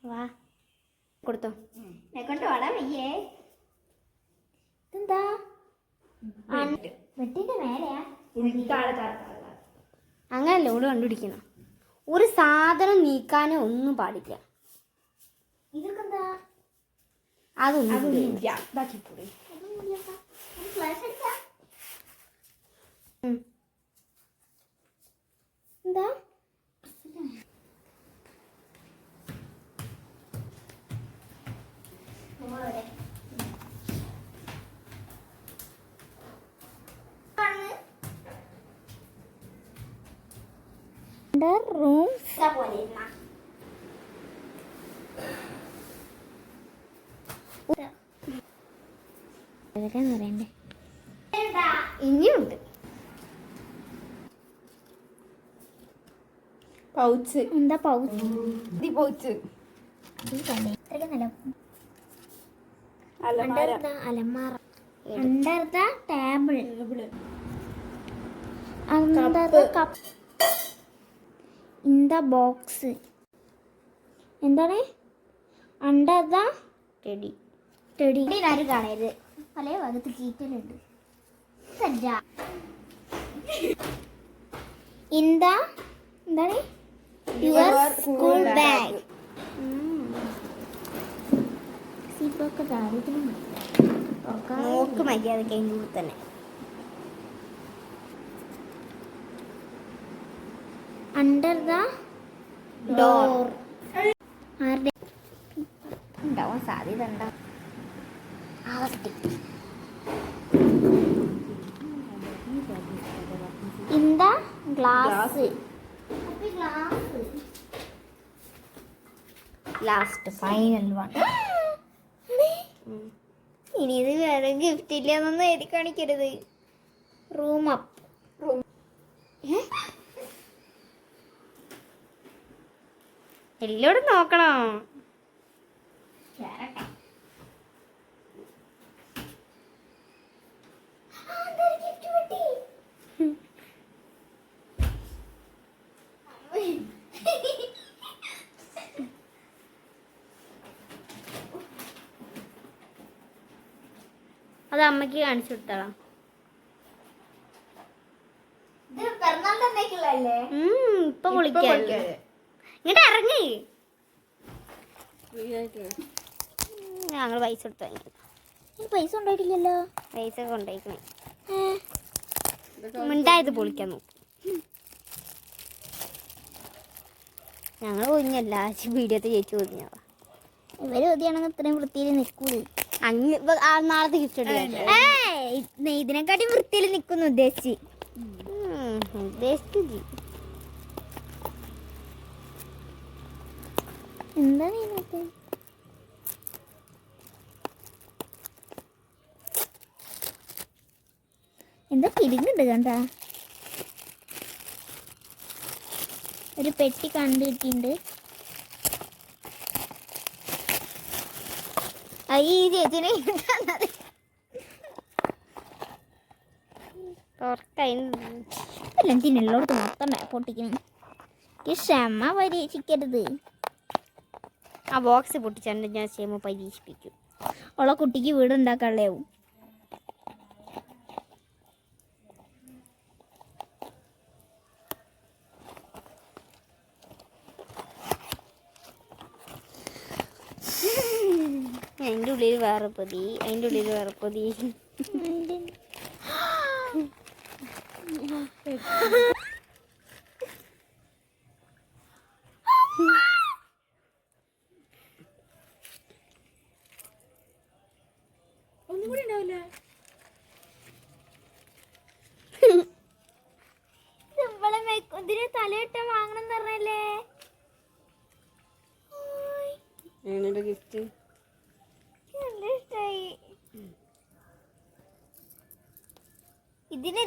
വാ കൊടുത്തോ കൊണ്ട് വാടാ വയ്യേ എന്താ വെട്ടിന്റെ മേലെയാ അങ്ങനല്ല ഇവിടെ കണ്ടുപിടിക്കണം. ഒരു സാധനം നീക്കാനോ ഒന്നും പാടില്ല. ഇതൊക്കെ എന്താ അതൊന്നും എന്താ റൂം പറയണ്ടേ ഇനിയുണ്ട്. പൗച്ച് എന്താ പൗച്ച് പൗച്ച് അലമാര under the table under the cup in the box എന്താണ് അണ്ടർ ദ ടെഡി ടെഡി ആരും കാണരുത്. പല ഭാഗത്ത് ചീറ്റലുണ്ട്. ഇൻ ദ എന്താണ് യുവർ സ്കൂൾ ബാഗ് നോക്ക് മര്യാദക്ക് അതിൻ്റെ ഉള്ളിൽ തന്നെ. അണ്ടർ ദ ഡോർ ആരുടെ ഉണ്ടാവാൻ സാധ്യത ഉണ്ടോ? In the glass last final one. ഇനി ഇത് വേറെ ഗിഫ്റ്റ് ഇല്ലെന്നൊന്നും എഴുതി കാണിക്കരുത്. റൂം അപ്പ് എല്ലാവരും നോക്കണം. അത് അമ്മയ്ക്ക് കാണിച്ചു കൊടുത്തോളാം. ഇപ്പൊ വിളിക്കാം. ഇങ്ങോട്ട് ഇറങ്ങി. ഞങ്ങൾ പൈസ കൊടുത്തു. പൈസ ഉണ്ടായിട്ടില്ലല്ലോ. പൈസ കൊണ്ടുപോയിക്കണേ. മിണ്ടായത് പൊളിക്കാൻ നോക്കും. ഞങ്ങൾ പൊതിഞ്ഞല്ല വീഡിയോത്തെ ചേച്ചി പൊതിഞ്ഞതാ. ഇവര് പൊതിയാണെങ്കിൽ ഇത്രയും വൃത്തിയിൽ നിൽക്കൂലേ. നാളത്തെ ഗിഫ്റ്റ് ഇതിനെക്കാട്ടി വൃത്തിയിൽ നിൽക്കുന്നു ഉദ്ദേശിച്ച് എന്താണ് ഇതിനകത്ത്? എന്താ കിടുങ്ങുണ്ട് കണ്ട. ഒരു പെട്ടി കണ്ടു കിട്ടിയിട്ടുണ്ട്. ഈ ചേച്ചിനെ എല്ലാത്തിനുള്ളടത്ത് മൊത്തം പൊട്ടിക്കണം. ക്ഷമ പരീക്ഷിക്കരുത്. ആ ബോക്സ് പൊട്ടിച്ചാണ്ട് ഞാൻ ക്ഷമ പരീക്ഷിപ്പിക്കും. ഉള്ള കുട്ടിക്ക് വീടുണ്ടാക്കാനുള്ളയാവും. അതിൻ്റെ ഉള്ളിൽ വേറെ പൊതി, അതിൻ്റെ ഉള്ളിൽ വേറെ പൊതി. ഒന്നും കൂടി ഉണ്ടാവില്ല. ഇതിന് തലയിട്ട വാങ്ങണം പറഞ്ഞല്ലേ ഗിഫ്റ്റ്. ഇഷ്ടായി. ഇതിന്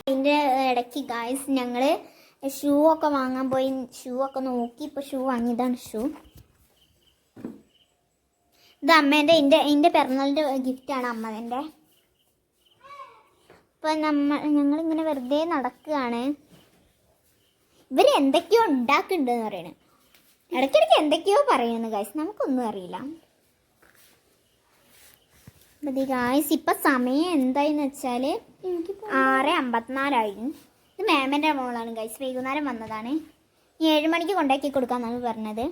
അതിൻ്റെ ഇടയ്ക്ക് ഗായ്സ് ഞങ്ങൾ ഷൂ ഒക്കെ വാങ്ങാൻ പോയി. ഷൂ ഒക്കെ നോക്കി. ഇപ്പോൾ ഷൂ വാങ്ങിയതാണ്. ഷൂ ഇത് അമ്മേൻ്റെ എൻ്റെ പിറന്നാളിൻ്റെ ഗിഫ്റ്റാണ് അമ്മേൻ്റെ. അപ്പം ഞങ്ങളിങ്ങനെ വെറുതെ നടക്കുകയാണ്. ഇവർ എന്തൊക്കെയോ ഉണ്ടാക്കുന്നുണ്ടെന്ന് പറയണേ. ഇടയ്ക്കിടയ്ക്ക് എന്തൊക്കെയോ പറയുന്നു ഗായ്സ്, നമുക്കൊന്നും അറിയില്ല. അപ്പം ഗായ്സ് ഇപ്പം സമയം എന്തായെന്ന് വെച്ചാൽ 6:54 ഇത് മാമൻ്റെ മോളാണ് ഗായ്സ്, വൈകുന്നേരം വന്നതാണ്. 7 മണിക്ക് കൊണ്ടാക്കി കൊടുക്കാമെന്നാണ് പറഞ്ഞത്.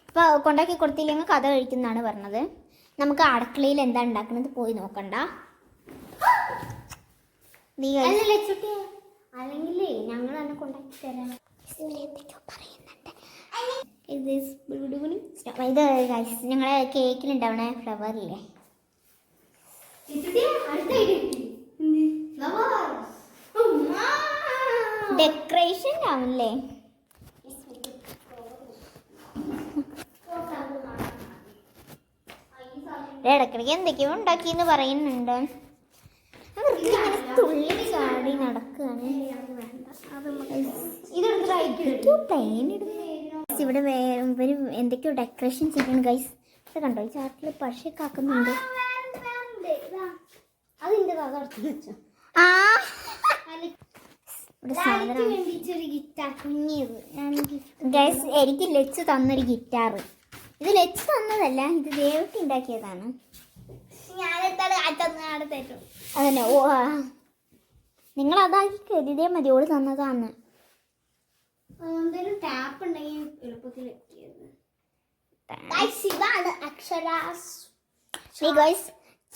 ഇപ്പോൾ കൊണ്ടാക്കി കൊടുത്തില്ലെങ്കിൽ കഥ കഴിക്കുന്നതാണ് പറഞ്ഞത്. നമുക്ക് അടുക്കളയിൽ എന്താ ഉണ്ടാക്കുന്നത് പോയി നോക്കണ്ട. അല്ലെങ്കിൽ ഞങ്ങൾ തന്നെ കൊണ്ടാക്കി തരാം. ഇത് ഞങ്ങളെ കേക്കിലുണ്ടാവണ ഫ്ലവറില്ലേ, ഡെക്കറേഷൻ ആവില്ലേ. ഇടയ്ക്കിടയ്ക്ക് എന്തൊക്കെയോ ഉണ്ടാക്കിയെന്ന് പറയുന്നുണ്ട്. തുള്ളി ചാടി നടക്കുകയാണ്. ഇവിടെ ഇവർ എന്തൊക്കെയോ ഡെക്കറേഷൻ ചെയ്യണം ഗൈസ്. ഇത് കണ്ടോ, ഈ ചാട്ടിൽ പശയൊക്കെ ആക്കുന്നുണ്ട്. ഗൈസ് എനിക്ക് ലച്ച് തന്നൊരു ഗിറ്റാറ്. ഇത് ലച്ച് തന്നതല്ല, ഇത് ദേവത്തി ഉണ്ടാക്കിയതാണ്. അതന്നെ. ഓ നിങ്ങൾ അതാക്കി കരുതിയേ മതി, ഓള് തന്നതാണ്. ടാപ്പ് ഉണ്ടെങ്കിൽ എളുപ്പത്തിൽ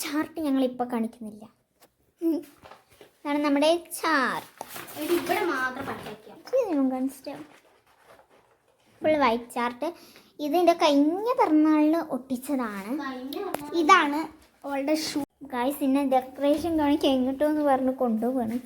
ചാർട്ട് ഞങ്ങൾ ഇപ്പൊ കാണിക്കുന്നില്ല. ഇതാണ് നമ്മുടെ ചാർട്ട്. ഇവിടെ മാത്രം ഫുൾ വൈറ്റ് ചാർട്ട്. ഇതിൻ്റെ കഴിഞ്ഞ പിറന്നാളിന് ഒട്ടിച്ചതാണ്. ഇതാണ് അവളുടെ ഷൂ. ഗായ്സ് ഇന്നെ ഡെക്കറേഷൻ കാണിക്കാൻ എങ്ങോട്ടോ എന്ന് പറഞ്ഞ് കൊണ്ടുപോവാണ്.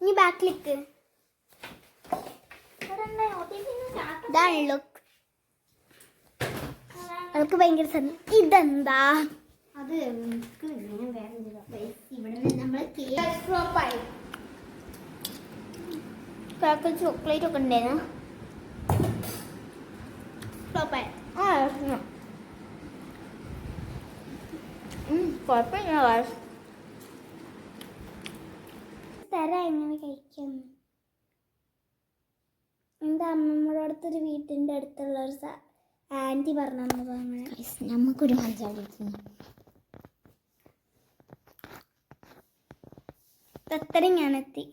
ഇനി ബാക്കിലേക്ക് ലുക്ക്. അവൾക്ക് ഭയങ്കര ഇതെന്താ അത് ചോക്ലേറ്റ് ഒക്കെ ഉണ്ടായിരുന്നു. കുഴപ്പമില്ല. തരാം എങ്ങനെ കഴിക്കും. എൻ്റെ അമ്മമ്മയുടെ അടുത്തൊരു വീട്ടിൻ്റെ അടുത്തുള്ള ഒരു ആൻറ്റി പറഞ്ഞു നമുക്കൊരു മജാടിക്കുന്നു. അത്രയും ഞാനെത്തി.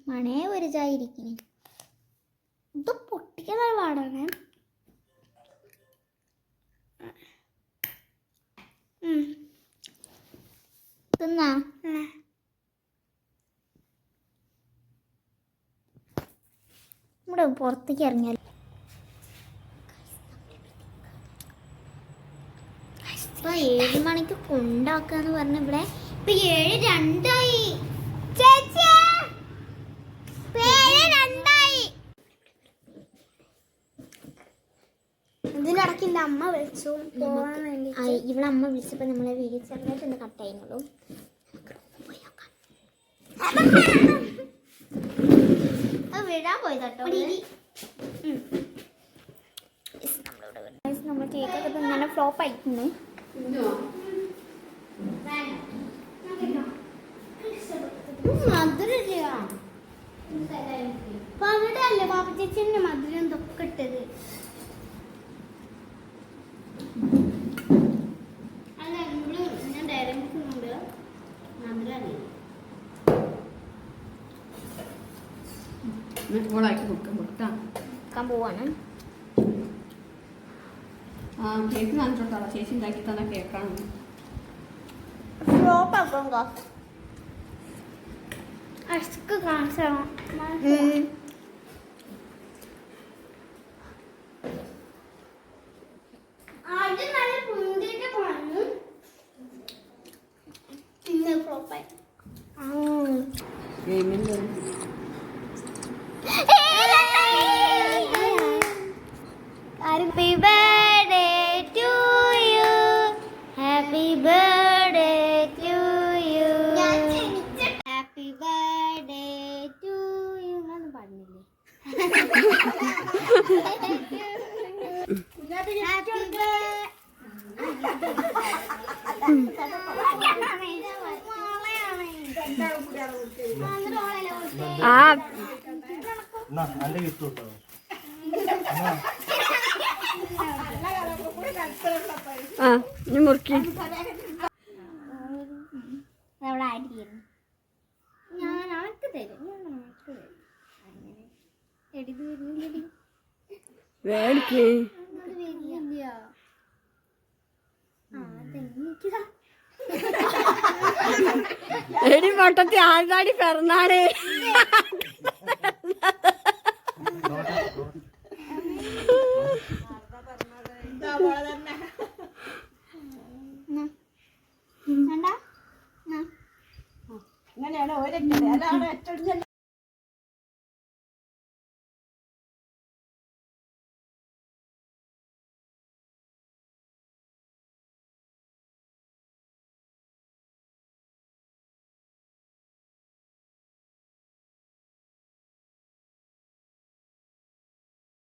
മണേ ഒരു ചായിരിക്കണേ. ഇത് പൊട്ടിക്കുന്ന പാടാണ്. തിന്നാ നമ്മുടെ പുറത്തേക്ക് ഇറങ്ങിയാൽ ഇപ്പൊ 7 മണിക്ക് കൊണ്ടാക്കാന്ന് പറഞ്ഞ ഇവിടെ ഇപ്പൊ 7:02 ചേച്ചി. ഇതിനിടയ്ക്ക് അമ്മ വിളിച്ചു പോവാൻ വേണ്ടി. ഇവിടെ അമ്മ വിളിച്ചപ്പോ നമ്മളെ വീഡിയോ ചെറുതായിട്ടൊന്ന് കട്ടായിരുന്നുള്ളൂ. വിടാൻ പോയി കേട്ടോ. നമ്മൾ കേക്കൊക്കെ നല്ല ഫ്ലോപ്പ് ആയിട്ടുണ്ട്. മധുരല്ലേ പാപ്പ ചേച്ചിന്റെ മധുരം ഇതൊക്കെ ഇട്ടത്. അല്ല ഞാൻ ഡയറക്റ്റ് മധുരല്ലേ കൊടുക്കാൻ പോവാണ്. കേക്ക് കാണിച്ചോട്ടോ, ചേച്ചി ഉണ്ടാക്കി തന്ന കേക്കാണ്. ഫ്ലോപ്പായി. Happy birthday to you happy birthday to you happy birthday to you എന്നൊന്നും പറഞ്ഞില്ലേ നല്ല ഗിഫ്റ്റ് കിട്ടോ മുറുക്കി അവിടെ ആഡ് ചെയ്യുന്നു ഞാൻ അണക്ക് തരും ഞാൻ അണക്ക് തരും അങ്ങനെ എടിത് വരുന്നില്ലടി വേടിക്കേ വരില്ല ആ അതെനിക്കിതാ എടി പൊട്ടത്തി ആൾക്കാടി പിറന്നാണ് കണ്ടാ ഇങ്ങനെയാണ് ഒരൊക്കെ